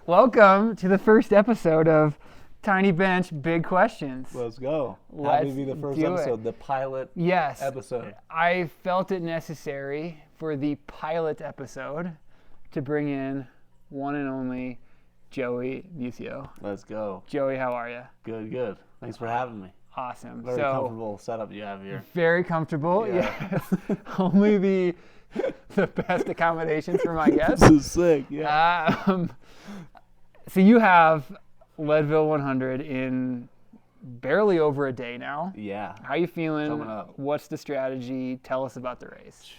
Welcome to the first episode of Tiny Bench Big Questions. Let's go. Let's Happy to be the first do episode, it. the pilot Yes, episode. I felt it necessary for the pilot episode to bring in one and only Joey Miuccio. Let's go. Joey, how are you? Good, good. Thanks for having me. Awesome. Very comfortable setup you have here. Very comfortable. Yeah. Yes. Only the best accommodations for my guests. This is sick, yeah. So you have Leadville 100 in barely over a day now. Yeah. How you feeling? Coming up. What's the strategy? Tell us about the race.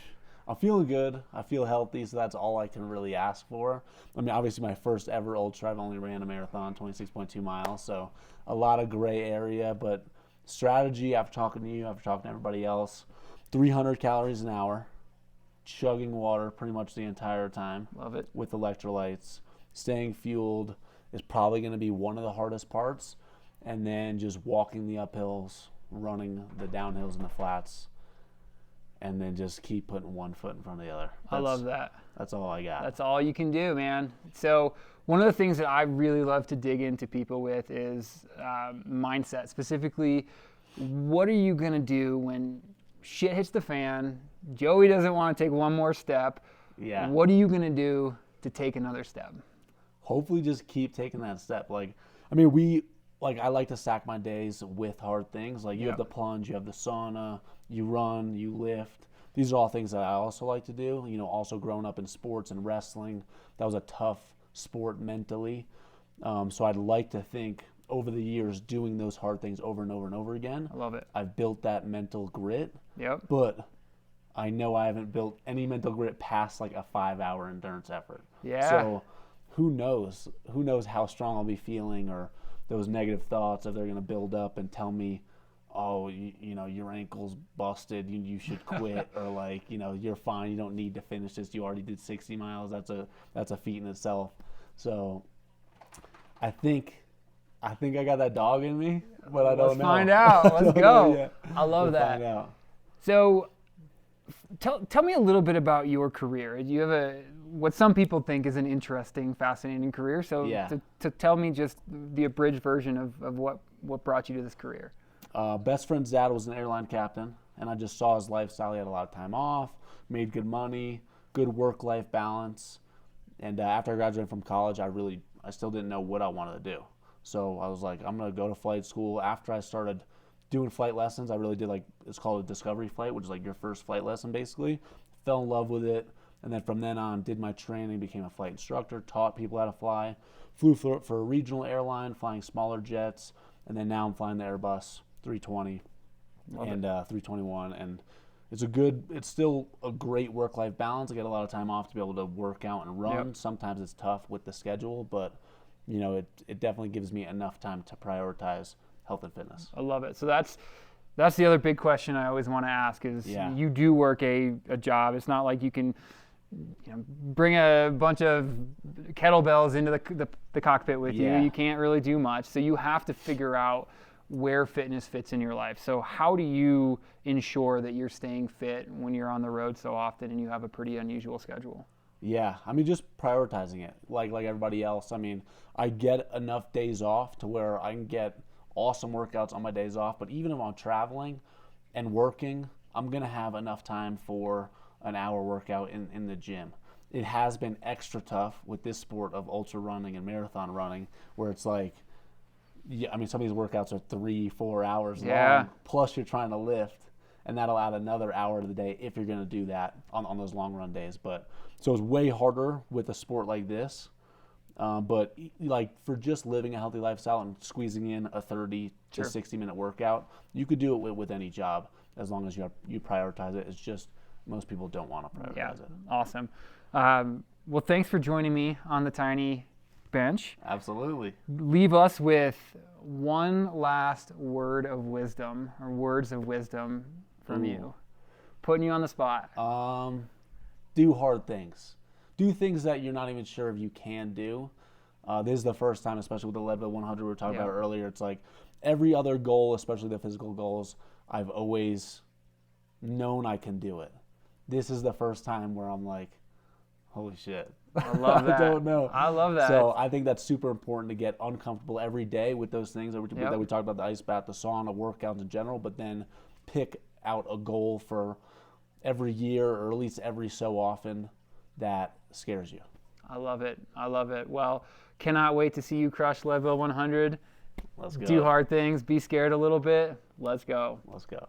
I'm feeling good. I feel healthy, so that's all I can really ask for. I mean, obviously my first ever ultra, I've only ran a marathon, 26.2 miles, so a lot of gray area, but strategy, after talking to you, after talking to everybody else, 300 calories an hour, chugging water pretty much the entire time. Love it. With electrolytes. Staying fueled is probably going to be one of the hardest parts, and then just walking the uphills, running the downhills and the flats, and then just keep putting one foot in front of the other. I love that. That's all I got. That's all you can do, man. So one of the things that I really love to dig into people with is mindset. Specifically, what are you going to do when shit hits the fan? Joey doesn't want to take one more step. Yeah. What are you going to do to take another step? Hopefully just keep taking that step. I like to stack my days with hard things. Like you have the plunge, you have the sauna, you run, you lift. These are all things that I also like to do. You know, also growing up in sports and wrestling, that was a tough sport mentally. So I'd like to think over the years doing those hard things over and over and over again. I love it. I've built that mental grit. Yep. But I know I haven't built any mental grit past like a 5-hour endurance effort. Yeah. So who knows? Who knows how strong I'll be feeling, or those negative thoughts, if they're going to build up and tell me, oh, you know, your ankle's busted, you should quit, or like, you know, you're fine, you don't need to finish this, you already did 60 miles. That's a feat in itself. So I think I got that dog in me, but I don't know. Let's find out. Let's go. I love we'll that. Find out. So tell me a little bit about your career. You have what some people think is an interesting, fascinating career. So to tell me just the abridged version of what brought you to this career. Best friend's dad was an airline captain, and I just saw his lifestyle. He had a lot of time off, made good money, good work-life balance. And after I graduated from college, I still didn't know what I wanted to do. So I was like, I'm going to go to flight school. After I started doing flight lessons, I really did it's called a discovery flight, which is like your first flight lesson basically. Fell in love with it. And then from then on, did my training, became a flight instructor, taught people how to fly, flew for a regional airline, flying smaller jets, and then now I'm flying the Airbus 320 and 321. And it's still a great work-life balance. I get a lot of time off to be able to work out and run. Yep. Sometimes it's tough with the schedule, but you know, it definitely gives me enough time to prioritize health and fitness. I love it. So that's the other big question I always want to ask is you do work a job. It's not like you can bring a bunch of kettlebells into the cockpit with you. You can't really do much. So you have to figure out where fitness fits in your life. So how do you ensure that you're staying fit when you're on the road so often and you have a pretty unusual schedule? Yeah, I mean, just prioritizing it like everybody else. I mean, I get enough days off to where I can get awesome workouts on my days off, but even if I'm traveling and working, I'm going to have enough time for an hour workout in the gym. It has been extra tough with this sport of ultra running and marathon running, where it's like, I mean, some of these workouts are 3-4 hours long, plus you're trying to lift, and that'll add another hour to the day if you're going to do that on those long run days. But so it's way harder with a sport like this. But like for just living a healthy lifestyle and squeezing in a 30 to 60 minute workout, you could do it with any job as long as you prioritize it. It's just most people don't want to prioritize it. Awesome. Well, thanks for joining me on the Tiny Bench. Absolutely. Leave us with one last word of wisdom or words of wisdom from you. Putting you on the spot. Do hard things. Do things that you're not even sure if you can do. This is the first time, especially with the Leadville 100 we were talking about earlier. It's like every other goal, especially the physical goals, I've always known I can do it. This is the first time where I'm like, holy shit, I love that. I don't know. I love that. So I think that's super important to get uncomfortable every day with those things that we talked about, the ice bath, the sauna, workouts in general, but then pick out a goal for every year or at least every so often that scares you. I love it. I love it. Well, cannot wait to see you crush Leadville 100. Let's go. Do hard things. Be scared a little bit. Let's go. Let's go.